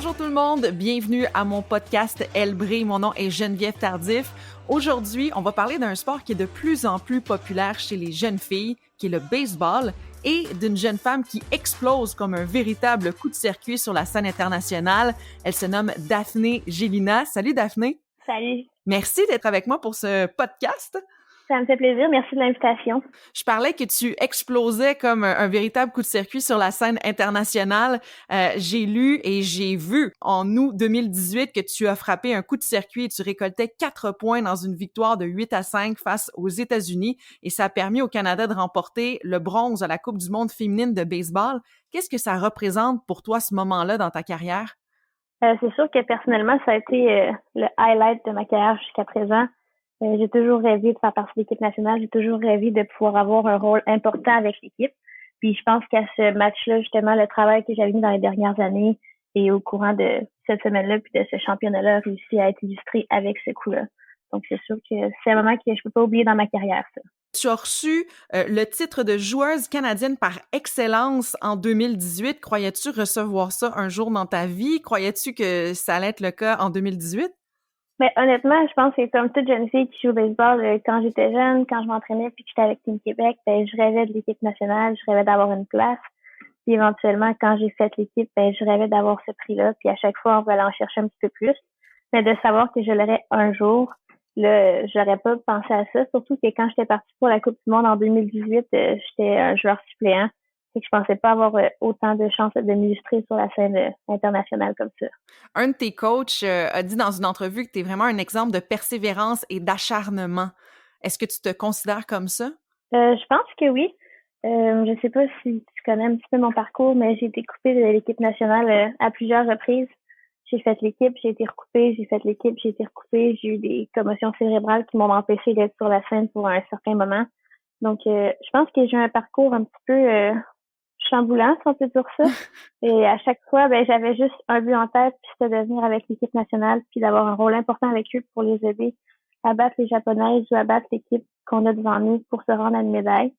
Bonjour tout le monde, bienvenue à mon podcast Elle brille. Mon nom est Geneviève Tardif. Aujourd'hui, on va parler d'un sport qui est de plus en plus populaire chez les jeunes filles, qui est le baseball, et d'une jeune femme qui explose comme un véritable coup de circuit sur la scène internationale. Elle se nomme Daphné Gélina. Salut Daphné. Salut. Merci d'être avec moi pour ce podcast. Ça me fait plaisir. Merci de l'invitation. Je parlais que tu explosais comme un véritable coup de circuit sur la scène internationale. J'ai lu et j'ai vu en août 2018 que tu as frappé un coup de circuit et tu récoltais 4 points dans une victoire de 8-5 face aux États-Unis et ça a permis au Canada de remporter le bronze à la Coupe du monde féminine de baseball. Qu'est-ce que ça représente pour toi ce moment-là dans ta carrière? C'est sûr que personnellement, ça a été le highlight de ma carrière jusqu'à présent. J'ai toujours rêvé de faire partie de l'équipe nationale. J'ai toujours rêvé de pouvoir avoir un rôle important avec l'équipe. Puis je pense qu'à ce match-là, justement, le travail que j'avais mis dans les dernières années et au courant de cette semaine-là puis de ce championnat-là a réussi à être illustré avec ce coup-là. Donc c'est sûr que c'est un moment que je peux pas oublier dans ma carrière, ça. Tu as reçu le titre de joueuse canadienne par excellence en 2018. Croyais-tu recevoir ça un jour dans ta vie? Croyais-tu que ça allait être le cas en 2018? Mais honnêtement, je pense que comme toute jeune fille qui joue au baseball, quand j'étais jeune, quand je m'entraînais puis que j'étais avec Team Québec, ben, je rêvais de l'équipe nationale, je rêvais d'avoir une place. Puis éventuellement, quand j'ai fait l'équipe, ben, je rêvais d'avoir ce prix-là. Puis à chaque fois, on va aller en chercher un petit peu plus. Mais de savoir que je l'aurais un jour, là, j'aurais pas pensé à ça. Surtout que quand j'étais partie pour la Coupe du monde en 2018, j'étais un joueur suppléant. Et que je pensais pas avoir autant de chances de m'illustrer sur la scène internationale comme ça. Un de tes coachs a dit dans une entrevue que tu es vraiment un exemple de persévérance et d'acharnement. Est-ce que tu te considères comme ça? Je pense que oui. Je sais pas si tu connais un petit peu mon parcours, mais j'ai été coupée de l'équipe nationale à plusieurs reprises. J'ai fait l'équipe, j'ai été recoupée, j'ai fait l'équipe, j'ai été recoupée, j'ai eu des commotions cérébrales qui m'ont empêché d'être sur la scène pour un certain moment. Donc, je pense que j'ai un parcours un petit peu chamboulant, si on peut dire ça. Et à chaque fois, ben, j'avais juste un but en tête, puis c'était de venir avec l'équipe nationale, puis d'avoir un rôle important avec eux pour les aider à battre les Japonaises ou à battre l'équipe qu'on a devant nous pour se rendre à une médaille.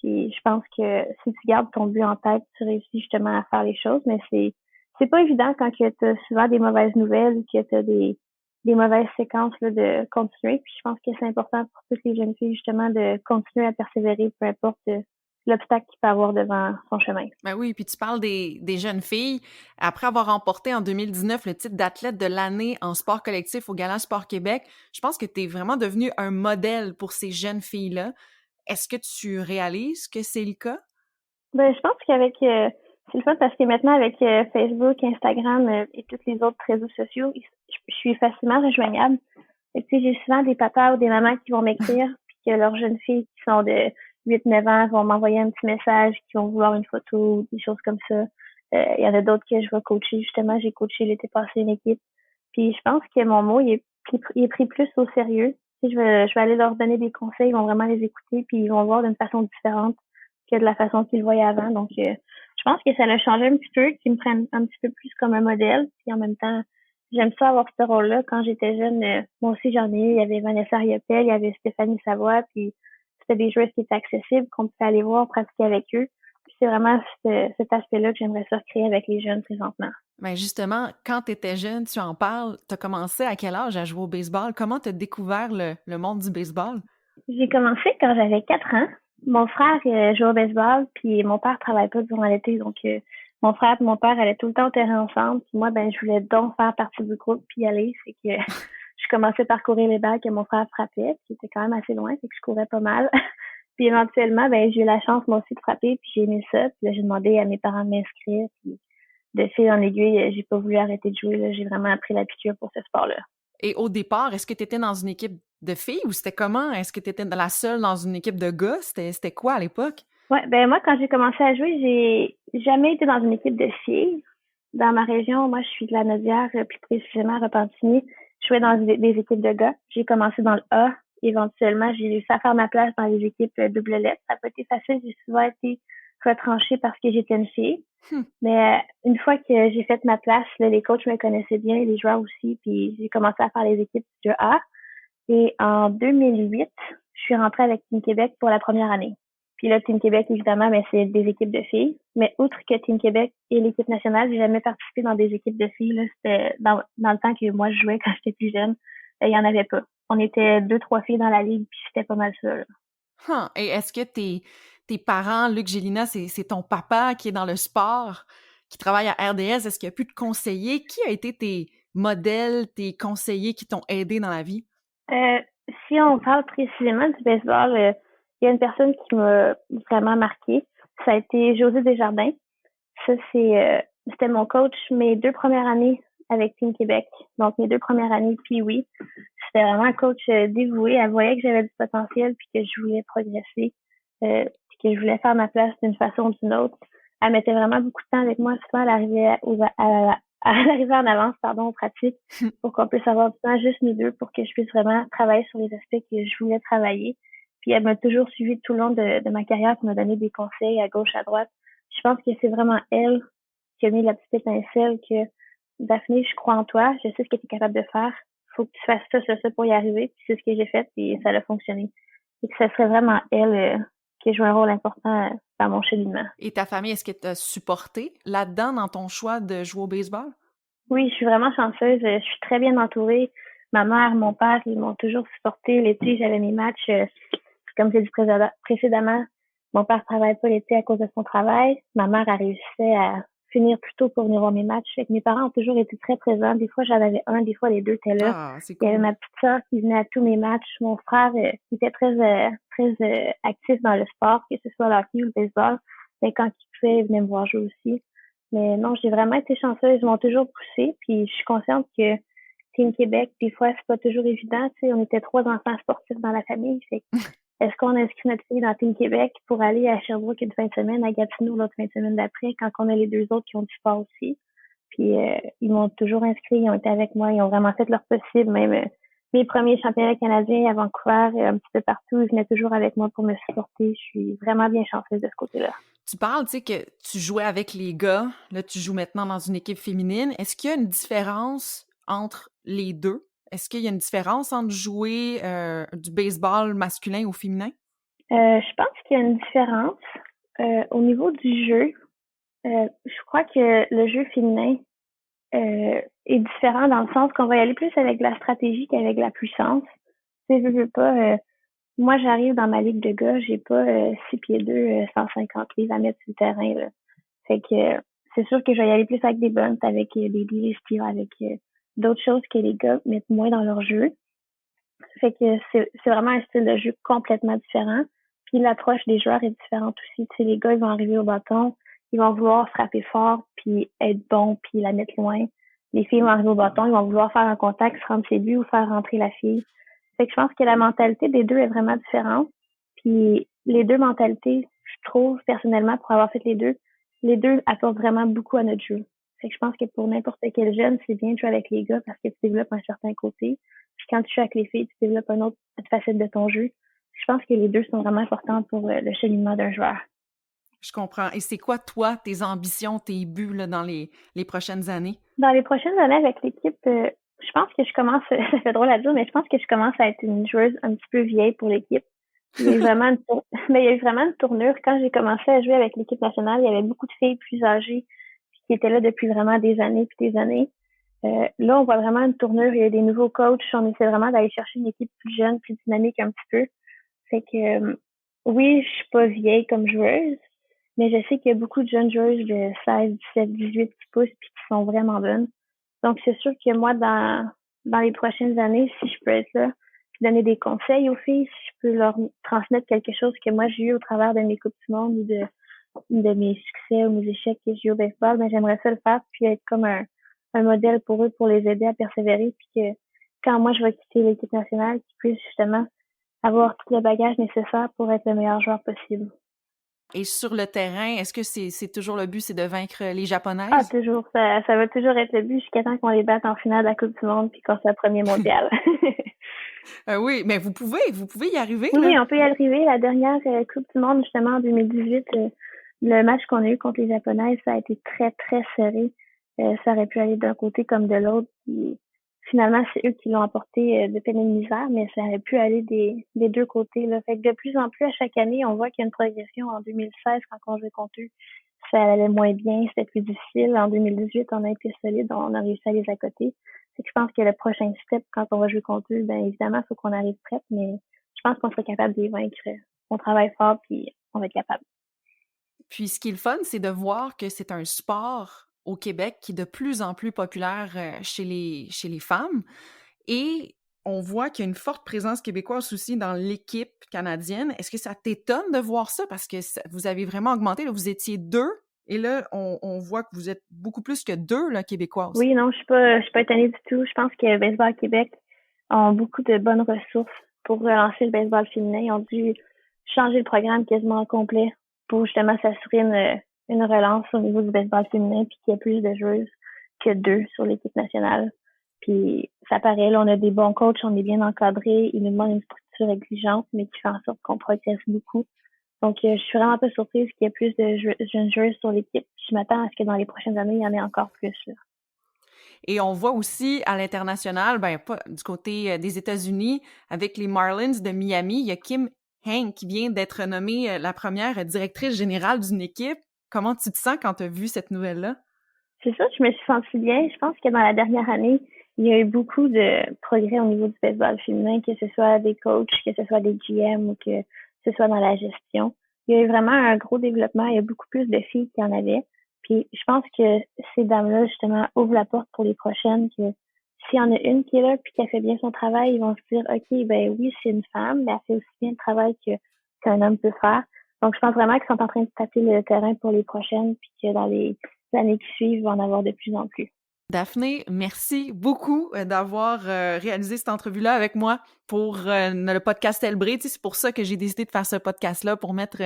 Puis je pense que si tu gardes ton but en tête, tu réussis justement à faire les choses, mais c'est pas évident quand tu as souvent des mauvaises nouvelles ou que tu as des mauvaises séquences là, de continuer. Puis je pense que c'est important pour toutes les jeunes filles justement de continuer à persévérer, peu importe l'obstacle qu'il peut avoir devant son chemin. Ben oui, puis tu parles des jeunes filles. Après avoir remporté en 2019 le titre d'athlète de l'année en sport collectif au Gala Sport Québec, je pense que tu es vraiment devenu un modèle pour ces jeunes filles-là. Est-ce que tu réalises que c'est le cas? Ben, je pense qu'avec c'est le fun parce que maintenant avec Facebook, Instagram et tous les autres réseaux sociaux, je suis facilement rejoignable. Et puis j'ai souvent des papas ou des mamans qui vont m'écrire puis que leurs jeunes filles qui sont de 8-9 ans vont m'envoyer un petit message, qui vont vouloir une photo ou des choses comme ça. Il y en a d'autres que je vais coacher. Justement, j'ai coaché l'été passé une équipe. Puis je pense que mon mot il est pris plus au sérieux. Tu sais, je vais aller leur donner des conseils, ils vont vraiment les écouter, puis ils vont voir d'une façon différente que de la façon qu'ils le voyaient avant. Donc, je pense que ça l'a changé un petit peu, qu'ils me prennent un petit peu plus comme un modèle. Puis en même temps, j'aime ça avoir ce rôle-là. Quand j'étais jeune, moi aussi j'en ai eu. Il y avait Vanessa Riopel, il y avait Stéphanie Savoie, puis c'était des joueuses qui étaient accessibles, qu'on pouvait aller voir, pratiquer avec eux. Puis c'est vraiment cet aspect-là que j'aimerais ça recréer avec les jeunes présentement. Ben justement, quand tu étais jeune, tu en parles, tu as commencé à quel âge à jouer au baseball? Comment tu as découvert le monde du baseball? J'ai commencé quand j'avais 4 ans. Mon frère jouait au baseball, puis mon père travaille pas durant l'été, donc mon frère et mon père allaient tout le temps au terrain ensemble. Puis moi, ben je voulais donc faire partie du groupe puis y aller. C'est que je commençais par courir les balles que mon frère frappait, qui était quand même assez loin, c'est que je courais pas mal. Puis éventuellement, ben j'ai eu la chance moi aussi de frapper, puis j'ai aimé ça. Puis là, j'ai demandé à mes parents de m'inscrire. Puis de fil en aiguille, j'ai pas voulu arrêter de jouer. Là. J'ai vraiment appris la piqûre pour ce sport-là. Et au départ, est-ce que tu étais dans une équipe de filles ou c'était comment? Est-ce que tu étais la seule dans une équipe de gars? C'était quoi à l'époque? Ouais, ben moi, quand j'ai commencé à jouer, j'ai jamais été dans une équipe de filles. Dans ma région, moi, je suis de la Naudière, puis précisément à Repentigny. Je jouais dans des équipes de gars. J'ai commencé dans le A. Éventuellement, j'ai réussi à faire ma place dans les équipes double lettre. Ça n'a pas été facile. J'ai souvent été retranchée parce que j'étais une fille. Hmm. Mais une fois que j'ai fait ma place, là, les coachs me connaissaient bien, les joueurs aussi, puis j'ai commencé à faire les équipes de A. Et en 2008, je suis rentrée avec Team Québec pour la première année. Puis là, Team Québec, évidemment, mais c'est des équipes de filles. Mais outre que Team Québec et l'équipe nationale, j'ai jamais participé dans des équipes de filles. Là, c'était dans le temps que moi je jouais quand j'étais plus jeune, il y en avait pas. On était 2, 3 filles dans la ligue, puis c'était pas mal ça, là. Et est-ce que tes parents, Luc Gélina, c'est ton papa qui est dans le sport, qui travaille à RDS, est-ce qu'il a pu te conseiller? Qui a été tes modèles, tes conseillers qui t'ont aidé dans la vie? Euh, Si on parle précisément du baseball, il y a une personne qui m'a vraiment marquée. Ça a été José Desjardins. Ça, c'était mon coach mes 2 premières années avec Team Québec. Donc, mes 2 premières années, puis oui. C'était vraiment un coach dévoué. Elle voyait que j'avais du potentiel puis que je voulais progresser, puis que je voulais faire ma place d'une façon ou d'une autre. Elle mettait vraiment beaucoup de temps avec moi. Souvent, elle arrivait à l'arrivée en avance, pardon, aux pratiques, pour qu'on puisse avoir du temps juste nous deux pour que je puisse vraiment travailler sur les aspects que je voulais travailler. Puis elle m'a toujours suivi tout le long de ma carrière pour me donner des conseils à gauche, à droite. Je pense que c'est vraiment elle qui a mis la petite étincelle que Daphné, je crois en toi, je sais ce que tu es capable de faire. Faut que tu fasses ça pour y arriver. Puis c'est ce que j'ai fait et ça a fonctionné. Et que ce serait vraiment elle qui a joué un rôle important dans mon cheminement. Et ta famille, est-ce qu'elle t'a supporté là-dedans dans ton choix de jouer au baseball? Oui, je suis vraiment chanceuse. Je suis très bien entourée. Ma mère, mon père, ils m'ont toujours supportée. L'été, j'avais mes matchs. Comme j'ai dit précédemment, mon père travaille pas l'été à cause de son travail. Ma mère a réussi à finir plus tôt pour venir voir mes matchs. Fait que mes parents ont toujours été très présents. Des fois, j'en avais un, des fois, les deux étaient là. Ah, c'est Il y avait cool. ma petite sœur qui venait à tous mes matchs. Mon frère, qui était très actif dans le sport, que ce soit le hockey ou le baseball. Mais quand il pouvait, il venait me voir jouer aussi. Mais non, j'ai vraiment été chanceuse. Ils m'ont toujours poussée. Puis je suis consciente que Team Québec, des fois, c'est pas toujours évident. Tu sais, on était 3 enfants sportifs dans la famille. Fait que est-ce qu'on inscrit notre fille dans Team Québec pour aller à Sherbrooke une fin de semaine, à Gatineau l'autre fin de semaine d'après, quand on a les deux autres qui ont du sport aussi? Puis ils m'ont toujours inscrit, ils ont été avec moi, ils ont vraiment fait leur possible. Même mes premiers championnats canadiens à Vancouver, un petit peu partout, ils venaient toujours avec moi pour me supporter. Je suis vraiment bien chanceuse de ce côté-là. Tu parles, tu sais, que tu jouais avec les gars. Là, tu joues maintenant dans une équipe féminine. Est-ce qu'il y a une différence entre les deux? Est-ce qu'il y a une différence entre jouer du baseball masculin ou féminin? Je pense qu'il y a une différence. Au niveau du jeu, je crois que le jeu féminin est différent dans le sens qu'on va y aller plus avec la stratégie qu'avec la puissance. Tu sais, je veux pas, moi j'arrive dans ma ligue de gars, j'ai pas 6 pieds 2, 150 livres à mettre sur le terrain, là. Fait que c'est sûr que je vais y aller plus avec des bunts, avec des tirs, avec d'autres choses que les gars mettent moins dans leur jeu. Fait que c'est vraiment un style de jeu complètement différent. Puis l'approche des joueurs est différente aussi. Tu sais, les gars, ils vont arriver au bâton, ils vont vouloir frapper fort, puis être bons, puis la mettre loin. Les filles vont arriver au bâton, ils vont vouloir faire un contact, se rendre ses buts ou faire rentrer la fille. Fait que je pense que la mentalité des deux est vraiment différente. Puis les deux mentalités, je trouve personnellement, pour avoir fait les deux apportent vraiment beaucoup à notre jeu. Fait que je pense que pour n'importe quel jeune, c'est bien de jouer avec les gars parce que tu développes un certain côté. Puis quand tu joues avec les filles, tu développes une autre facette de ton jeu. Je pense que les deux sont vraiment importants pour le cheminement d'un joueur. Je comprends. Et c'est quoi, toi, tes ambitions, tes buts là, dans les prochaines années? Dans les prochaines années avec l'équipe, je pense que je commence, ça fait drôle à dire, mais je pense que je commence à être une joueuse un petit peu vieille pour l'équipe. Il y a eu vraiment mais il y a eu vraiment une tournure. Quand j'ai commencé à jouer avec l'équipe nationale, il y avait beaucoup de filles plus âgées qui étaient là depuis vraiment des années puis des années. Là, on voit vraiment une tournure. Il y a des nouveaux coachs. On essaie vraiment d'aller chercher une équipe plus jeune, plus dynamique un petit peu. Fait que oui, je suis pas vieille comme joueuse, mais je sais qu'il y a beaucoup de jeunes joueuses de 16, 17, 18 qui poussent puis qui sont vraiment bonnes. Donc c'est sûr que moi, dans les prochaines années, si je peux être là, puis donner des conseils aux filles, si je peux leur transmettre quelque chose que moi j'ai eu au travers de mes Coupes du Monde ou de mes succès ou mes échecs que j'ai eu au baseball, ben j'aimerais ça le faire puis être comme un modèle pour eux pour les aider à persévérer puis que quand moi je vais quitter l'équipe nationale, qu'ils puissent justement avoir tout le bagage nécessaire pour être le meilleur joueur possible. Et sur le terrain, est-ce que c'est toujours le but, c'est de vaincre les Ah, Japonaises? toujours. Ça va toujours être le but jusqu'à temps qu'on les batte en finale de la Coupe du Monde puis qu'on soit premier mondial. Oui, mais vous pouvez y arriver, là. Oui, on peut y arriver. La dernière Coupe du Monde, justement, en 2018, le match qu'on a eu contre les Japonaises, ça a été très, très serré. Ça aurait pu aller d'un côté comme de l'autre. Puis finalement, c'est eux qui l'ont apporté de peine et de misère, mais ça aurait pu aller des deux côtés, là. Fait que de plus en plus, à chaque année, on voit qu'il y a une progression. En 2016, quand on jouait contre eux, ça allait moins bien, c'était plus difficile. En 2018, on a été solide, on a réussi à les accoter. Fait que je pense que le prochain step, quand on va jouer contre eux, ben évidemment, il faut qu'on arrive prête, mais je pense qu'on serait capable de les vaincre. On travaille fort, puis on va être capable. Puis ce qui est le fun, c'est de voir que c'est un sport au Québec qui est de plus en plus populaire chez les femmes. Et on voit qu'il y a une forte présence québécoise aussi dans l'équipe canadienne. Est-ce que ça t'étonne de voir ça? Parce que vous avez vraiment augmenté. Là, vous étiez 2 et là, on voit que vous êtes beaucoup plus que 2 là, Québécoises. Oui, non, je suis pas étonnée du tout. Je pense que Baseball Québec ont beaucoup de bonnes ressources pour relancer le baseball féminin. Ils ont dû changer le programme quasiment au complet pour justement s'assurer une relance au niveau du baseball féminin puis qu'il y ait plus de joueuses que 2 sur l'équipe nationale. Puis ça paraît, là, on a des bons coachs, on est bien encadrés, ils nous demandent une structure exigeante, mais qui fait en sorte qu'on progresse beaucoup. Donc, je suis vraiment pas surprise qu'il y ait plus de jeunes joueuses sur l'équipe. Je m'attends à ce que dans les prochaines années, il y en ait encore plus, là. Et on voit aussi à l'international, ben pas du côté des États-Unis, avec les Marlins de Miami, il y a Kim Hank qui vient d'être nommée la première directrice générale d'une équipe. Comment tu te sens quand tu as vu cette nouvelle-là? C'est ça, je me suis sentie bien. Je pense que dans la dernière année, il y a eu beaucoup de progrès au niveau du baseball féminin, que ce soit des coachs, que ce soit des GM ou que ce soit dans la gestion. Il y a eu vraiment un gros développement. Il y a beaucoup plus de filles qu'il y en avait. Puis je pense que ces dames-là, justement, ouvrent la porte pour les prochaines, que s'il y en a une qui est là puis qu'elle fait bien son travail, ils vont se dire, OK, ben oui, c'est une femme, mais elle fait aussi bien le travail qu'un homme peut faire. Donc, je pense vraiment qu'ils sont en train de taper le terrain pour les prochaines, puis que dans les années qui suivent, il va en avoir de plus en plus. Daphné, merci beaucoup d'avoir réalisé cette entrevue-là avec moi pour le podcast Elbré. Tu sais, c'est pour ça que j'ai décidé de faire ce podcast-là, pour mettre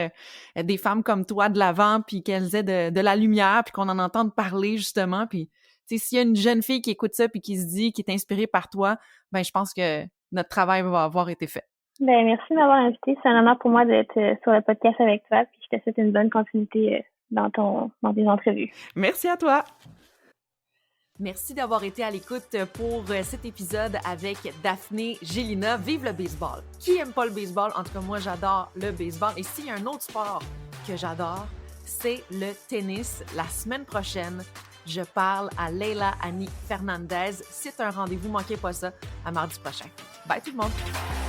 des femmes comme toi de l'avant, puis qu'elles aient de la lumière, puis qu'on en entende parler, justement. Puis, tu sais, s'il y a une jeune fille qui écoute ça, puis qui se dit, qui est inspirée par toi, ben je pense que notre travail va avoir été fait. Ben, merci de m'avoir invité. C'est un honneur pour moi d'être sur le podcast avec toi, puis je te souhaite une bonne continuité dans tes entrevues. Merci à toi! Merci d'avoir été à l'écoute pour cet épisode avec Daphné Gélina. Vive le baseball! Qui aime pas le baseball? En tout cas, moi, j'adore le baseball. Et s'il y a un autre sport que j'adore, c'est le tennis. La semaine prochaine, je parle à Leila Annie Fernandez. C'est un rendez-vous, manquez pas ça, à mardi prochain. Bye tout le monde!